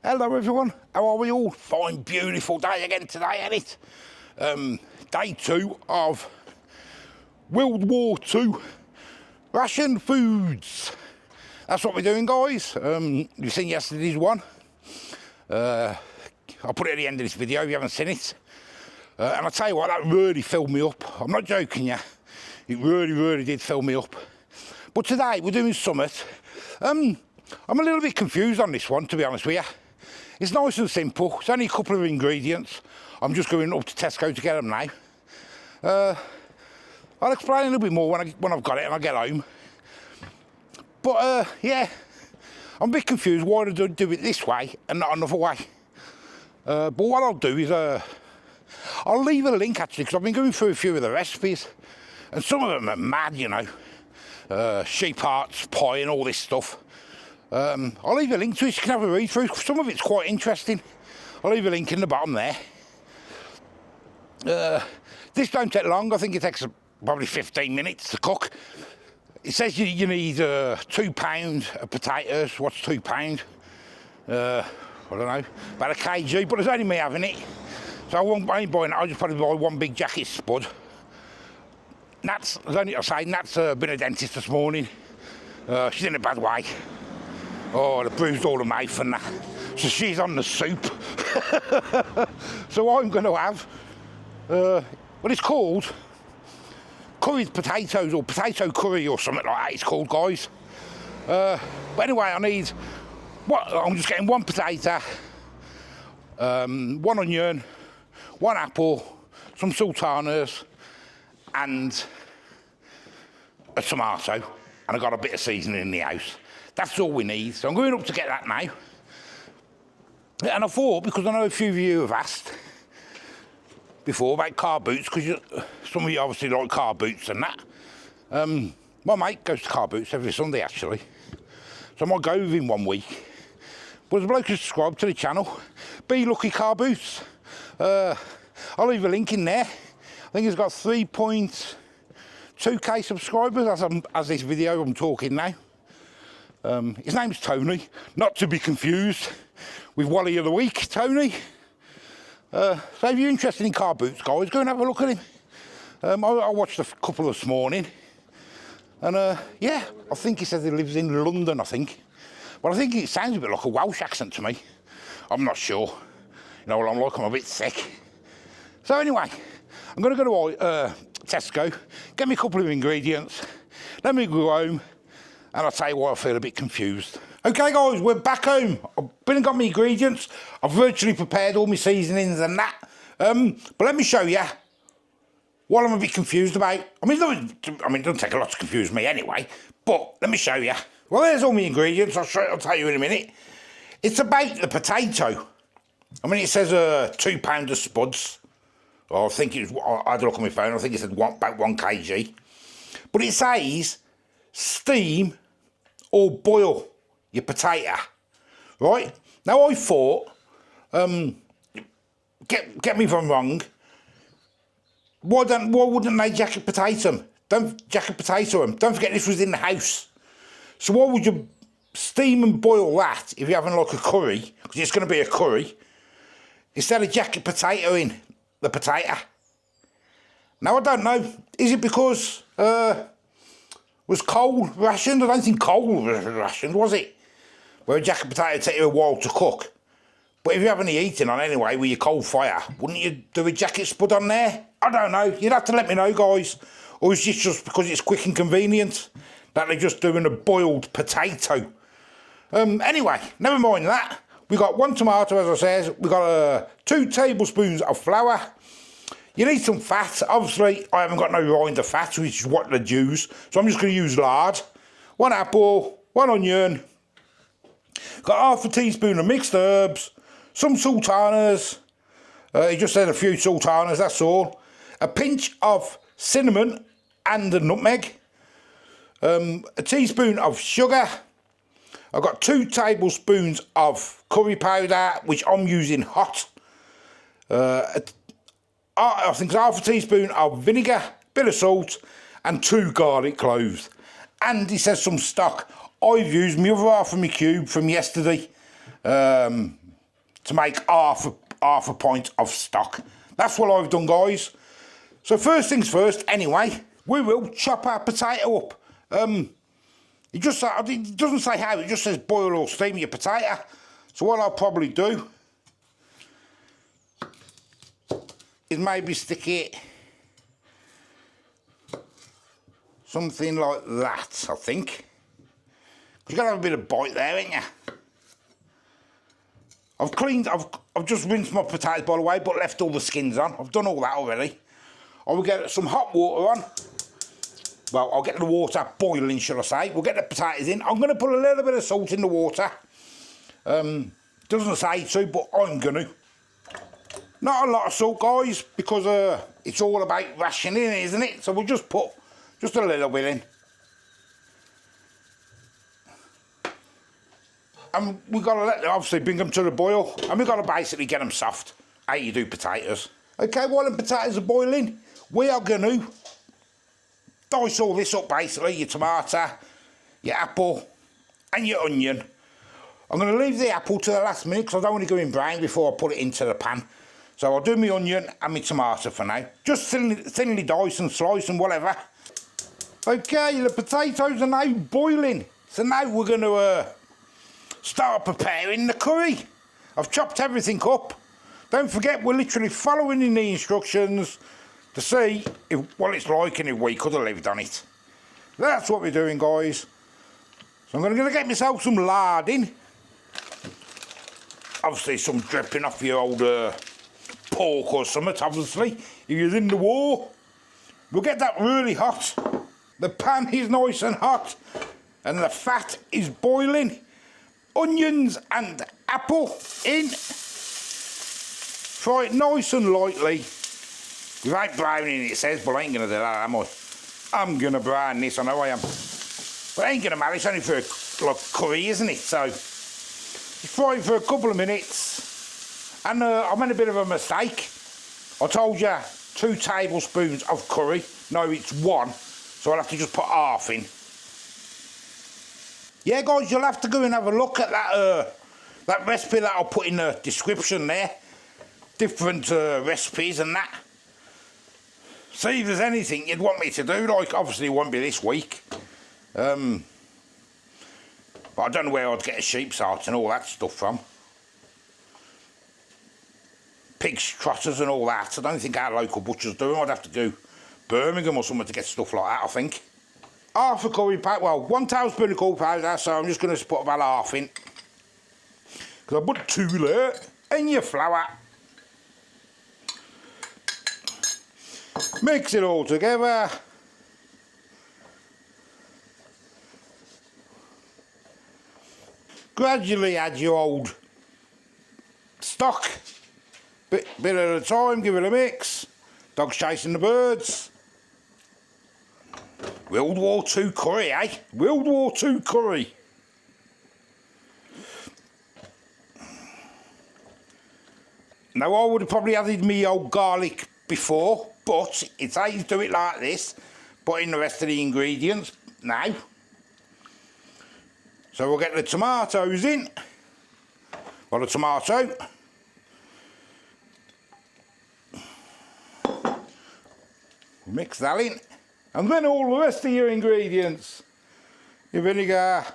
Hello everyone, how are we all? Fine, beautiful day again today, ain't it? Day 2 of World War II ration foods. That's what we're doing, guys. You've seen yesterday's one. I'll put it at the end of this video if you haven't seen it. And I'll tell you what, that really filled me up. I'm not joking, yeah. It really did fill me up. But today we're doing something. I'm a little bit confused on this one, to be honest with you. It's nice and simple. It's only a couple of ingredients. I'm just going up to Tesco to get them now. I'll explain a little bit more when I've got it and I get home. But yeah, I'm a bit confused why I do it this way and not another way. But what I'll do is I'll leave a link actually, because I've been going through a few of the recipes and some of them are mad, you know. Sheep hearts, pie and all this stuff. I'll leave a link to it so you can have a read through. Some of it's quite interesting. I'll leave a link in the bottom there. This don't take long. I think it takes probably 15 minutes to cook. It says you need 2 pounds of potatoes. What's 2 pounds? I don't know, about a kg, but there's only me having it. So I ain't buying it. I'll just probably buy one big jacket spud. Nat's been a dentist this morning. She's in a bad way. Oh, they bruised all the mouth and that. So she's on the soup. So I'm going to have, what it's called, curried potatoes or potato curry or something like that it's called, guys. But anyway, I'm just getting 1 potato, 1 onion, 1 apple, some sultanas and a tomato. And I've got a bit of seasoning in the house. That's all we need. So I'm going up to get that now. And I thought, because I know a few of you have asked before about car boots, because some of you obviously like car boots and that. My mate goes to car boots every Sunday, actually. So I might go with him 1 week. But there's a bloke who's subscribed to the channel. Be Lucky Car Boots. I'll leave a link in there. I think he's got 3.2k subscribers as this video I'm talking now. His name's Tony, not to be confused with Wally of the Week, Tony. So if you're interested in car boots, guys, go and have a look at him. I watched a couple this morning, and yeah, I think he says he lives in London, I think. But I think it sounds a bit like a Welsh accent to me. I'm not sure. You know what I'm like, I'm a bit sick. So anyway, I'm going to go to Tesco, get me a couple of ingredients, let me go home, and I'll tell you why I feel a bit confused. Okay guys, we're back home. I've been and got my ingredients. I've virtually prepared all my seasonings and that. But let me show you what I'm a bit confused about. I mean, it doesn't take a lot to confuse me anyway, but let me show you. Well, there's all my ingredients. I'll tell you in a minute. It's about the potato. I mean, it says 2 pounds of spuds. I think it was, I had a look on my phone, I think it said about 1 kg. But it says steam or boil your potato, right? Now I thought, get me if I'm wrong, why wouldn't they jacket potato them? Don't jacket potato them. Don't forget this was in the house. So why would you steam and boil that if you're having like a curry, because it's going to be a curry, instead of jacket potatoing the potato? Now I don't know, is it because was coal rationed? I don't think coal was rationed, was it? Where a jacket potato take you a while to cook. But if you have any heating on anyway with your coal fire, wouldn't you do a jacket spud on there? I don't know, you'd have to let me know, guys. Or is this just because it's quick and convenient that they're just doing a boiled potato? Anyway, never mind that. We got 1 tomato, as I said. We got 2 tablespoons of flour. You need some fat. Obviously, I haven't got no rind of fat, which is what they'd use. So I'm just going to use lard. 1 apple, 1 onion. Got 1/2 teaspoon of mixed herbs. Some sultanas. He just said a few sultanas, that's all. A pinch of cinnamon and a nutmeg. A teaspoon of sugar. I've got 2 tablespoons of curry powder, which I'm using hot. I think it's 1/2 teaspoon of vinegar, bit of salt, and 2 garlic cloves. And he says some stock. I've used my other half of my cube from yesterday. to make half a pint of stock. That's what I've done, guys. So first things first, anyway, we will chop our potato up. It doesn't say how, it just says boil or steam your potato. So what I'll probably do is maybe stick it something like that, I think. You've got to have a bit of bite there, ain't you? I've just rinsed my potatoes, by the way, but left all the skins on. I've done all that already. I will get some hot water on. Well, I'll get the water boiling, shall I say. We'll get the potatoes in. I'm going to put a little bit of salt in the water. Doesn't say to, but I'm going to. Not a lot of salt, guys, because it's all about rationing, isn't it? So we'll just put just a little bit in. And we've got to obviously bring them to the boil, and we've got to basically get them soft. How you do potatoes. Okay, while the potatoes are boiling, we are going to dice all this up, basically, your tomato, your apple, and your onion. I'm going to leave the apple to the last minute because I don't want to go in brown before I put it into the pan. So I'll do my onion and my tomato for now. Just thinly dice and slice and whatever. Okay, the potatoes are now boiling. So now we're going to start preparing the curry. I've chopped everything up. Don't forget, we're literally following in the instructions to see what it's like and if we could have lived on it. That's what we're doing, guys. So I'm going to get myself some lard in. Obviously some dripping off your old pork or something, obviously. If you're in the war, we'll get that really hot. The pan is nice and hot and the fat is boiling. Onions and apple in. Fry it nice and lightly. Without browning, it says, but I ain't going to do that, am I? I'm going to brown this, I know I am. But it ain't going to matter, it's only for like curry, isn't it? So, just fry it for a couple of minutes. And I made a bit of a mistake. I told you 2 tablespoons of curry. No, it's 1. So I'll have to just put half in. Yeah, guys, you'll have to go and have a look at that recipe that I'll put in the description there. Different recipes and that. See if there's anything you'd want me to do. Like, obviously it won't be this week. But I don't know where I'd get a sheep's heart and all that stuff from. Pig's trotters and all that. I don't think our local butchers do them. I'd have to go Birmingham or somewhere to get stuff like that, I think. Half a curry powder, well, 1 tablespoon of curry powder, so I'm just going to put about half in. Because I put 2 there. And your flour. Mix it all together. Gradually add your old stock. Bit at a time, give it a mix. Dogs chasing the birds. World War II curry, eh? World War II curry. Now, I would have probably added me old garlic before, but it's how you do it like this. Put in the rest of the ingredients now. So we'll get the tomatoes in. Well, the tomato. Mix that in. And then all the rest of your ingredients. Your vinegar.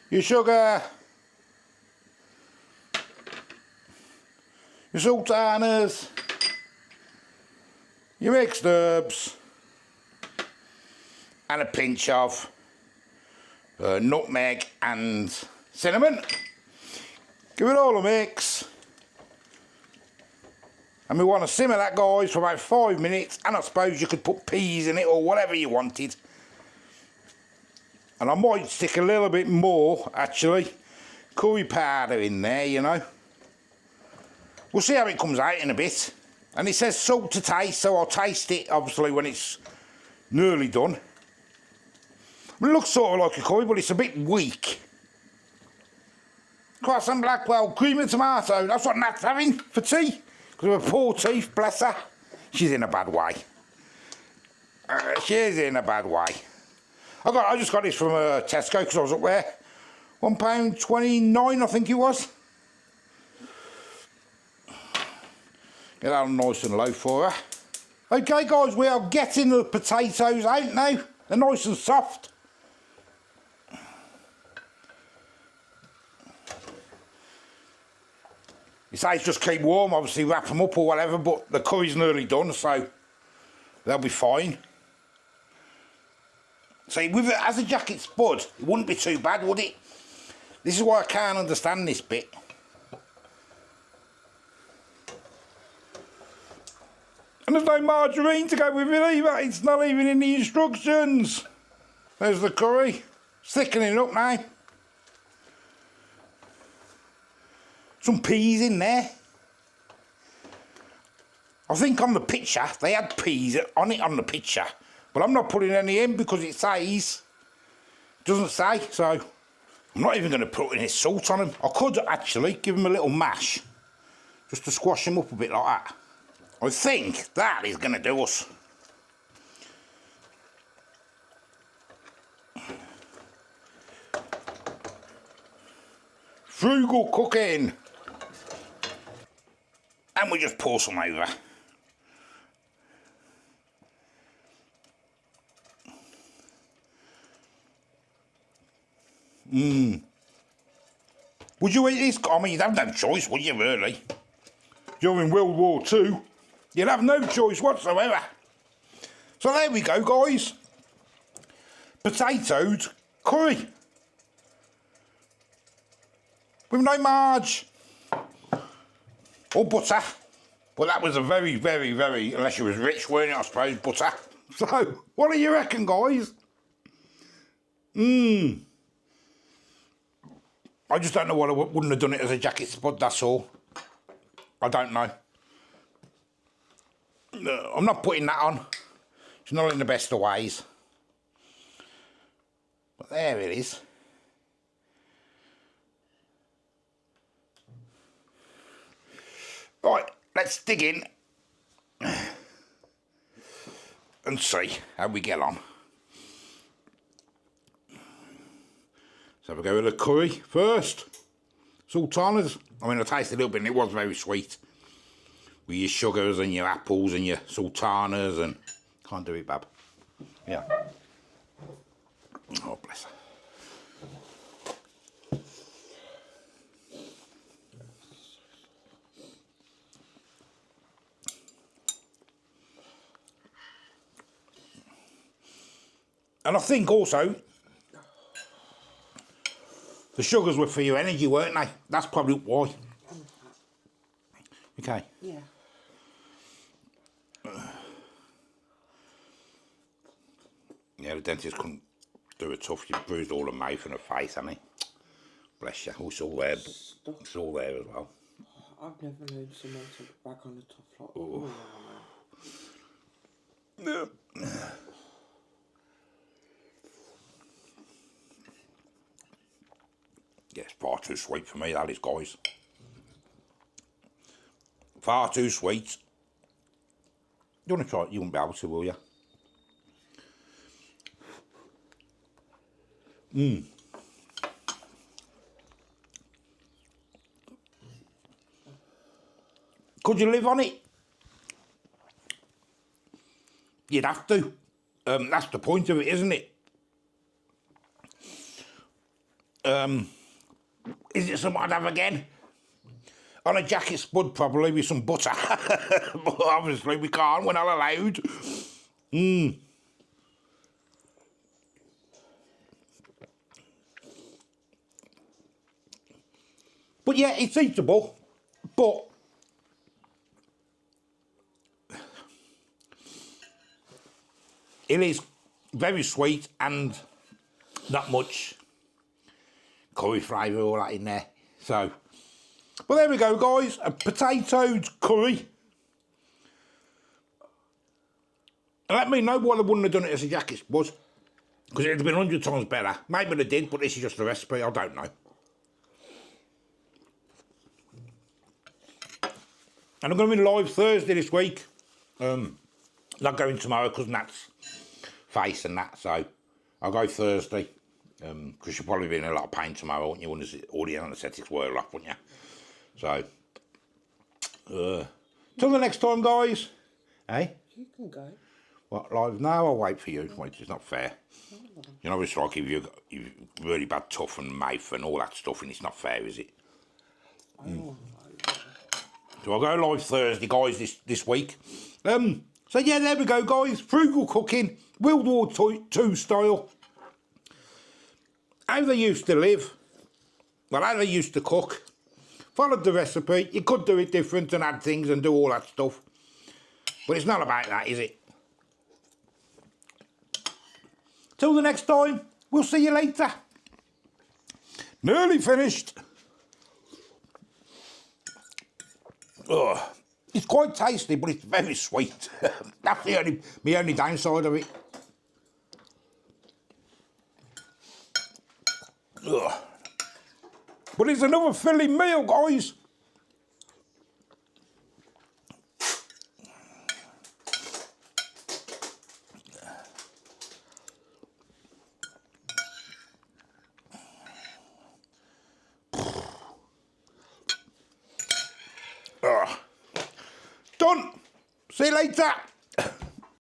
Your sugar. Your sultanas. Your mixed herbs. And a pinch of nutmeg and cinnamon. Give it all a mix. And we want to simmer that, guys, for about 5 minutes. And I suppose you could put peas in it or whatever you wanted. And I might stick a little bit more, actually, curry powder in there, you know. We'll see how it comes out in a bit. And it says salt to taste, so I'll taste it, obviously, when it's nearly done. I mean, it looks sort of like a curry, but it's a bit weak. Croissant Blackwell, cream and tomato. That's what Nat's having for tea. Because of her poor teeth, bless her. She's in a bad way. She's in a bad way. I just got this from Tesco because I was up there. £1.29, I think it was. Get that nice and low for her. Okay guys, we are getting the potatoes out now. They're nice and soft. You say it's just keep warm, obviously wrap them up or whatever, but the curry's nearly done, so they'll be fine. See, with it as a jacket spud, it wouldn't be too bad, would it? This is why I can't understand this bit. And there's no margarine to go with it either. It's not even in the instructions. There's the curry. It's thickening up now. Some peas in there. I think on the picture, they had peas on it on the picture. But I'm not putting any in because it says, it doesn't say, so I'm not even going to put any salt on them. I could actually give them a little mash, just to squash them up a bit like that. I think that is going to do us. Frugal cooking. And we just pour some over. Would you eat this? I mean, you'd have no choice, would you, really? During World War II, you'd have no choice whatsoever. So there we go, guys. Potatoes curry. With no marge. Or butter. But that was a very, very, very, unless you was rich, weren't it, I suppose, butter. So, what do you reckon, guys? I just don't know why I wouldn't have done it as a jacket spud, that's all. I don't know. No, I'm not putting that on. It's not in the best of ways. But there it is. Right, let's dig in and see how we get on. So we'll go with the curry first. Sultanas. I mean, I tasted a little bit and it was very sweet. With your sugars and your apples and your sultanas and... Can't do it, Bab. Yeah. Oh, bless her. And I think also... the sugars were for your energy, weren't they? That's probably why. Okay. Yeah. Yeah, the dentist couldn't do it tough. You bruised all the mouth and the face, hasn't he? Bless you. It's all there. It's all there as well. I've never known someone to put back on the top like that. Oh, no. Yeah, it's far too sweet for me, that is, guys. Far too sweet. You want to try it? You won't be able to, will you? Could you live on it? You'd have to. That's the point of it, isn't it? Is it something I'd have again? On a jacket spud, probably, with some butter. But obviously we can't, we're not allowed. But yeah, it's eatable, but it is very sweet and not much curry flavour all that in there. So, well, there we go, guys. A potatoed curry. And let me know why I wouldn't have done it as a jacket spud, because it would have been 100 times better. Maybe they did, but this is just the recipe. I don't know. And I'm going to be live Thursday this week. Not going tomorrow because Nat's face and that, so I'll go Thursday. Because you'll probably be in a lot of pain tomorrow, won't you, when all the anaesthetics wear off, won't you? So, Till the next time, guys. Hey? You can go. What, live now? I'll wait for you. Wait, it's not fair. You know, it's like if you've really bad tough and mouth and all that stuff, and it's not fair, is it? So I'll go live Thursday, guys, this week. So yeah, there we go, guys. Frugal cooking, World War II style. How they used to live. Well, how they used to cook. Followed the recipe. You could do it different and add things and do all that stuff. But it's not about that, is it? Till the next time, we'll see you later. Nearly finished. Ugh. It's quite tasty, but it's very sweet. That's the only downside of it. Ugh. But it's another filling meal, guys. Done. See you later.